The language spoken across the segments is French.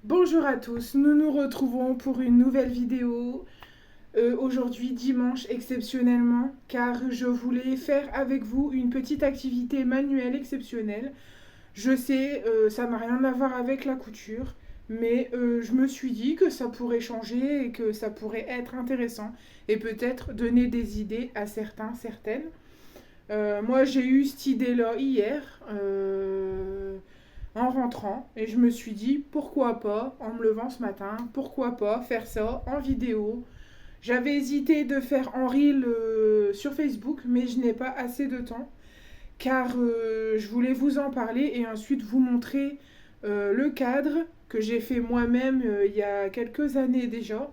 Bonjour à tous, nous nous retrouvons pour une nouvelle vidéo. Aujourd'hui dimanche exceptionnellement car je voulais faire avec vous une petite activité manuelle exceptionnelle. Je sais, ça n'a rien à voir avec la couture, mais je me suis dit que ça pourrait changer et que ça pourrait être intéressant et peut-être donner des idées à certains, certaines. Moi j'ai eu cette idée-là hier. En rentrant et je me suis dit pourquoi pas, en me levant ce matin, pourquoi pas faire ça en vidéo. J'avais hésité de faire en reel sur Facebook, mais je n'ai pas assez de temps car je voulais vous en parler et ensuite vous montrer le cadre que j'ai fait moi-même il y a quelques années déjà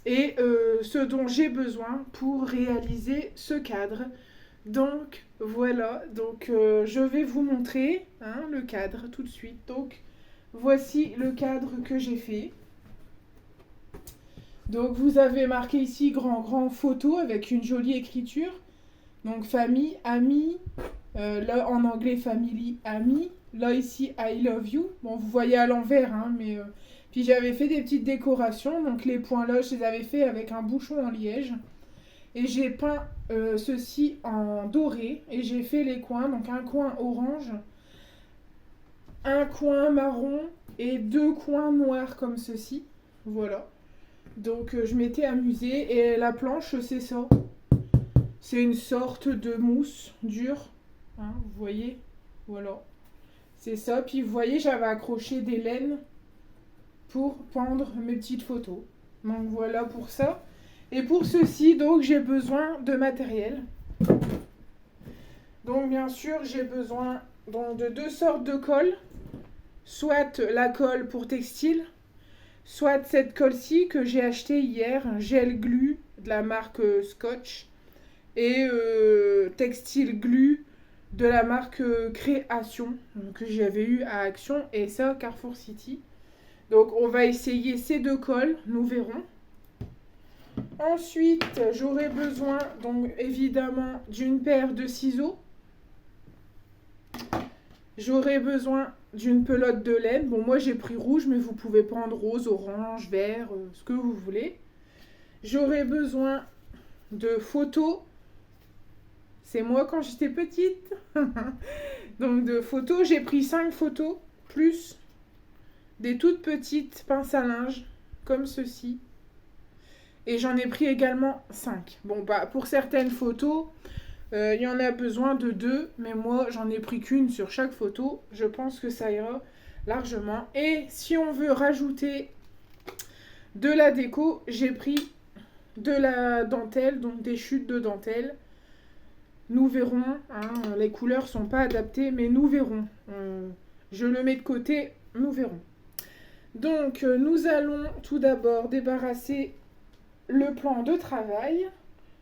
et ce dont j'ai besoin pour réaliser ce cadre. Donc voilà, je vais vous montrer le cadre tout de suite. Donc voici le cadre que j'ai fait. Donc vous avez marqué ici grand photo avec une jolie écriture. Donc famille, amis, là en anglais family, amis. Là ici I love you. Bon vous voyez à l'envers mais puis j'avais fait des petites décorations. Donc les points là je les avais fait avec un bouchon en liège. Et j'ai peint ceci en doré et j'ai fait les coins, donc un coin orange, un coin marron et deux coins noirs comme ceci. Voilà. Donc je m'étais amusée et la planche c'est ça. C'est une sorte de mousse dure. Vous voyez. Voilà. C'est ça. Puis vous voyez j'avais accroché des laines pour pendre mes petites photos. Donc voilà pour ça. Et pour ceci, donc j'ai besoin de matériel. Donc bien sûr, j'ai besoin donc, de deux sortes de colle. Soit la colle pour textile, soit cette colle-ci que j'ai achetée hier, un gel glue de la marque Scotch. Et textile glue de la marque Création, que j'avais eu à Action, et ça, Carrefour City. Donc on va essayer ces deux colles, nous verrons. Ensuite, j'aurai besoin donc évidemment d'une paire de ciseaux. J'aurai besoin d'une pelote de laine. Bon, moi j'ai pris rouge, mais vous pouvez prendre rose, orange, vert, ce que vous voulez. J'aurai besoin de photos. C'est moi quand j'étais petite. Donc de photos, j'ai pris 5 photos, plus des toutes petites pinces à linge, comme ceci. Et j'en ai pris également 5. Bon, bah, pour certaines photos, il y en a besoin de 2, mais moi, j'en ai pris qu'une sur chaque photo. Je pense que ça ira largement. Et si on veut rajouter de la déco, j'ai pris de la dentelle, donc des chutes de dentelle. Nous verrons, les couleurs sont pas adaptées, mais nous verrons. Je le mets de côté, nous verrons. Donc, nous allons tout d'abord débarrasser le plan de travail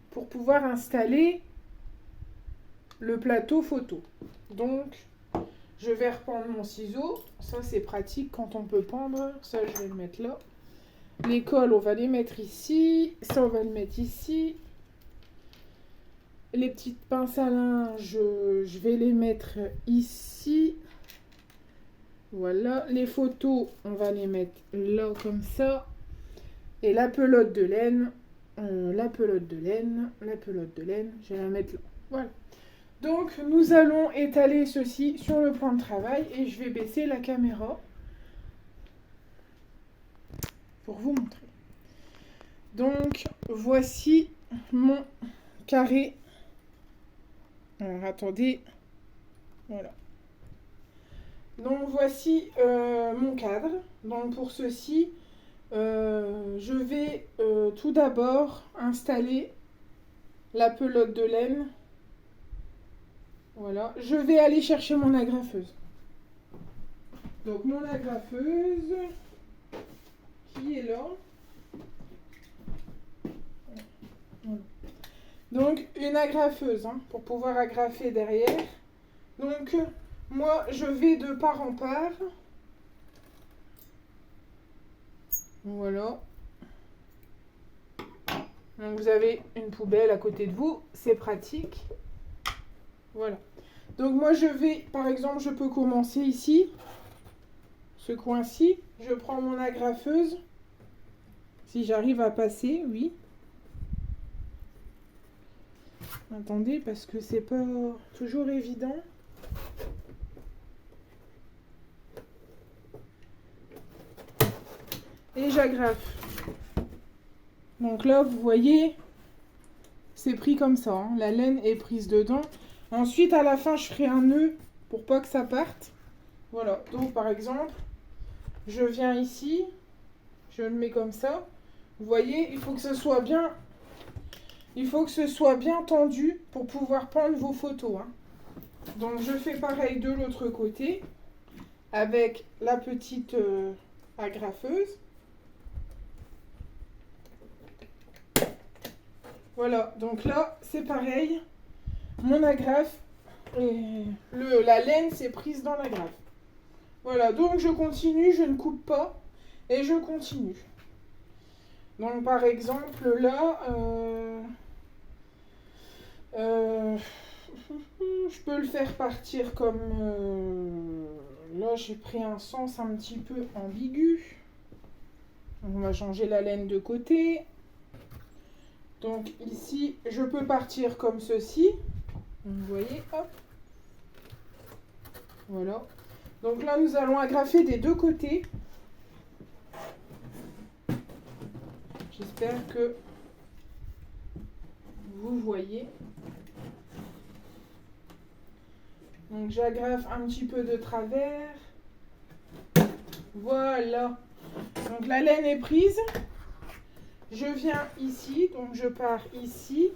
pour pouvoir installer le plateau photo. Donc, je vais rependre mon ciseau. Ça, c'est pratique quand on peut pendre. Ça, je vais le mettre là. Les colles, on va les mettre ici. Ça, on va le mettre ici. Les petites pinces à linge, je vais les mettre ici. Voilà. Les photos, on va les mettre là, comme ça. Et la pelote de laine, je vais la mettre là. Voilà. Donc, nous allons étaler ceci sur le plan de travail et je vais baisser la caméra pour vous montrer. Donc, voici mon carré. Alors, attendez. Voilà. Donc, voici mon cadre. Donc, pour ceci, je vais tout d'abord installer la pelote de laine. Voilà, je vais aller chercher mon agrafeuse. Donc mon agrafeuse qui est là. Voilà. Donc une agrafeuse pour pouvoir agrafer derrière. Donc moi je vais de part en part. Voilà. Donc vous avez une poubelle à côté de vous, c'est pratique. Voilà. Donc moi je vais, par exemple, je peux commencer ici. ce coin-ci. Je prends mon agrafeuse. Si j'arrive à passer, oui. Attendez, parce que c'est pas toujours évident. Et j'agrafe. Donc là, vous voyez, c'est pris comme ça. Hein. La laine est prise dedans. Ensuite, à la fin, je ferai un nœud pour pas que ça parte. Voilà. Donc, par exemple, je viens ici. Je le mets comme ça. Vous voyez, il faut que ce soit bien... Il faut que ce soit bien tendu pour pouvoir prendre vos photos. Hein. Donc, je fais pareil de l'autre côté avec la petite agrafeuse. Voilà, donc là, c'est pareil. Mon agrafe, et la laine s'est prise dans l'agrafe. Voilà, donc je continue, je ne coupe pas et je continue. Donc, par exemple, là... je peux le faire partir comme... là, j'ai pris un sens un petit peu ambigu. On va changer la laine de côté. Donc, ici, je peux partir comme ceci. Vous voyez, hop. Voilà. Donc là, nous allons agrafer des deux côtés. J'espère que vous voyez. Donc j'agrafe un petit peu de travers. Voilà. Donc la laine est prise. Je viens ici, donc je pars ici.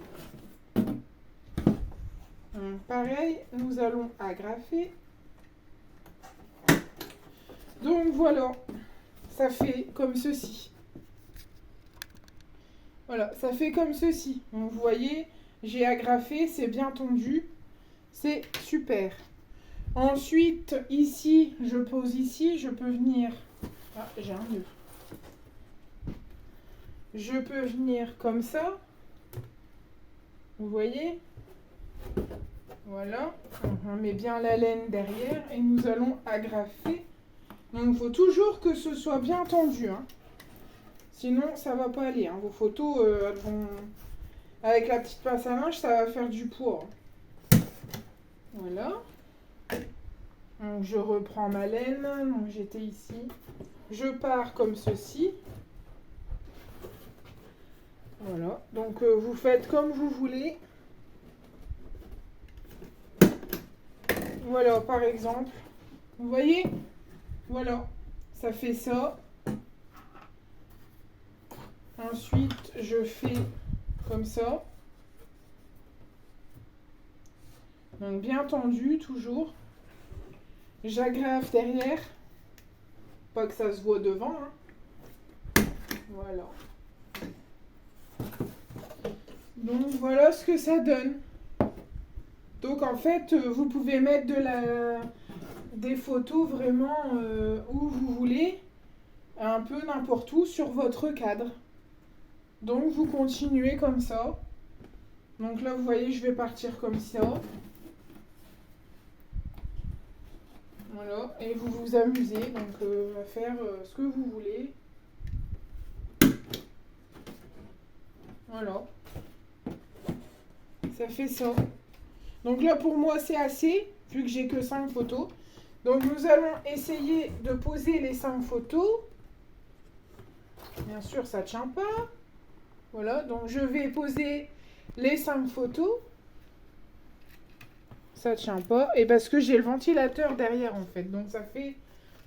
Donc, pareil, nous allons agrafer. Donc voilà, ça fait comme ceci. Voilà, ça fait comme ceci. Donc vous voyez, j'ai agrafé, c'est bien tendu. C'est super. Ensuite, ici, je pose ici, je peux venir... Ah, j'ai un nœud. Je peux venir comme ça. Vous voyez? Voilà. On met bien la laine derrière et nous allons agrafer. Donc, il faut toujours que ce soit bien tendu. Hein. Sinon, ça ne va pas aller. Hein. Vos photos, elles vont... Avec la petite pince à linge, ça va faire du poids. Voilà. Donc je reprends ma laine, donc j'étais ici. Je pars comme ceci. Voilà, donc vous faites comme vous voulez. Voilà, par exemple. Vous voyez? Voilà, ça fait ça. Ensuite, je fais comme ça. Donc bien tendu, toujours. J'agrafe derrière. Pas que ça se voit devant. Hein. Voilà. Donc voilà ce que ça donne. Donc en fait, vous pouvez mettre des photos vraiment où vous voulez, un peu n'importe où sur votre cadre. Donc vous continuez comme ça. Donc là, vous voyez, je vais partir comme ça. Voilà, et vous vous amusez donc à faire ce que vous voulez. Voilà. Ça fait ça. Donc là, pour moi, c'est assez, vu que j'ai que 5 photos. Donc nous allons essayer de poser les 5 photos. Bien sûr, ça ne tient pas. Voilà, donc je vais poser les 5 photos. Ça tient pas. Et parce que j'ai le ventilateur derrière en fait. Donc ça fait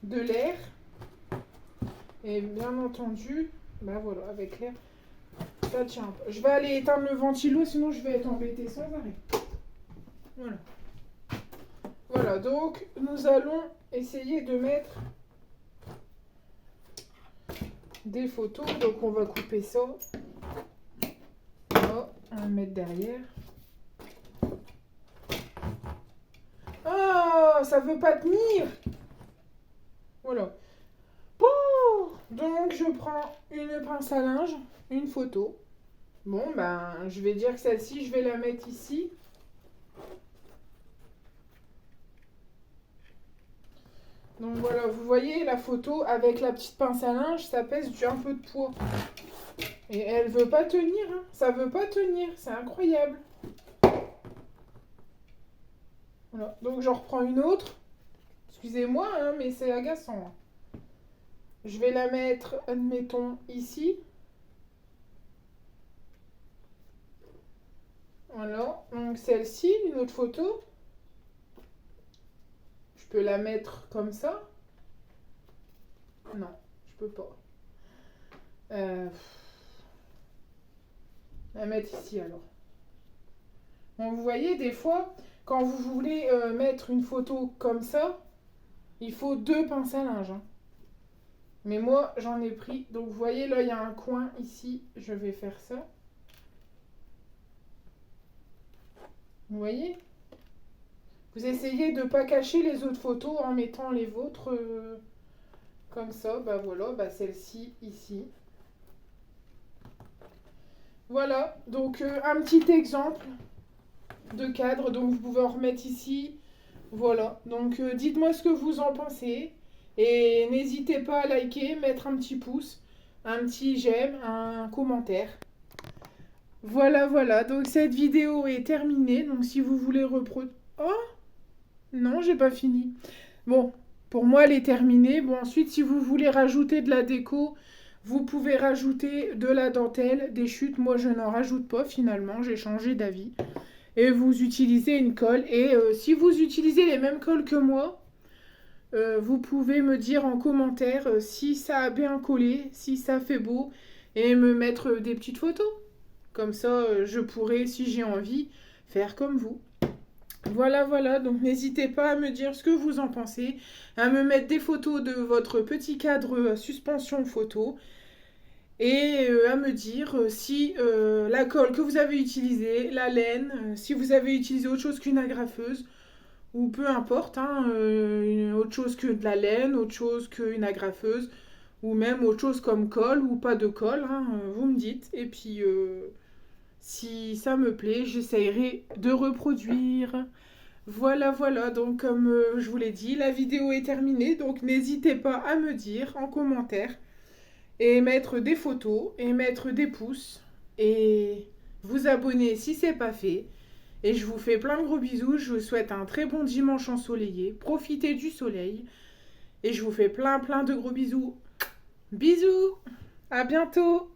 de l'air. Et bien entendu, ben voilà, avec l'air, ça tient pas. Je vais aller éteindre le ventilo, sinon je vais être embêtée sans arrêt. Voilà. Voilà, donc nous allons essayer de mettre des photos. Donc on va couper ça. Voilà, on va le mettre derrière. Ah, ça veut pas tenir. Voilà. Donc je prends une pince à linge, une photo. Bon, ben, je vais dire que celle-ci, je vais la mettre ici. Donc voilà, vous voyez la photo avec la petite pince à linge, ça pèse un peu de poids. Et elle veut pas tenir, hein. Ça veut pas tenir, c'est incroyable. Voilà, donc j'en reprends une autre. Excusez-moi, hein, mais c'est agaçant, hein. Je vais la mettre, admettons, ici. Voilà, donc celle-ci, une autre photo. Je peux la mettre comme ça. Non, je peux pas. La mettre ici alors. Bon, vous voyez, des fois, quand vous voulez mettre une photo comme ça, il faut 2 pinces à linge, hein. Mais moi, j'en ai pris. Donc, vous voyez, là, il y a un coin ici. Je vais faire ça. Vous voyez? Vous essayez de ne pas cacher les autres photos en mettant les vôtres comme ça. Bah voilà, bah celle-ci ici. Voilà, donc un petit exemple de cadre. Donc, vous pouvez en remettre ici. Voilà, donc dites-moi ce que vous en pensez. Et n'hésitez pas à liker, mettre un petit pouce, un petit j'aime, un commentaire. Voilà, voilà, donc cette vidéo est terminée. Donc si vous voulez reproduire... Oh non, j'ai pas fini. Bon, pour moi elle est terminée. Bon, ensuite si vous voulez rajouter de la déco, vous pouvez rajouter de la dentelle, des chutes. Moi je n'en rajoute pas finalement, j'ai changé d'avis. Et vous utilisez une colle. Et si vous utilisez les mêmes colles que moi, vous pouvez me dire en commentaire si ça a bien collé, si ça fait beau, et me mettre des petites photos. Comme ça, je pourrai, si j'ai envie, faire comme vous. Voilà, voilà, donc n'hésitez pas à me dire ce que vous en pensez, à me mettre des photos de votre petit cadre suspension photo, et à me dire si la colle que vous avez utilisée, la laine, si vous avez utilisé autre chose qu'une agrafeuse, ou peu importe, hein, autre chose que de la laine, autre chose qu'une agrafeuse, ou même autre chose comme colle ou pas de colle, hein, vous me dites. Et puis, si ça me plaît, j'essayerai de reproduire. Voilà, voilà, donc comme je vous l'ai dit, la vidéo est terminée, donc n'hésitez pas à me dire en commentaire, et mettre des photos, et mettre des pouces, et vous abonner si c'est pas fait. Et je vous fais plein de gros bisous, je vous souhaite un très bon dimanche ensoleillé, profitez du soleil, et je vous fais plein de gros bisous. Bisous, à bientôt.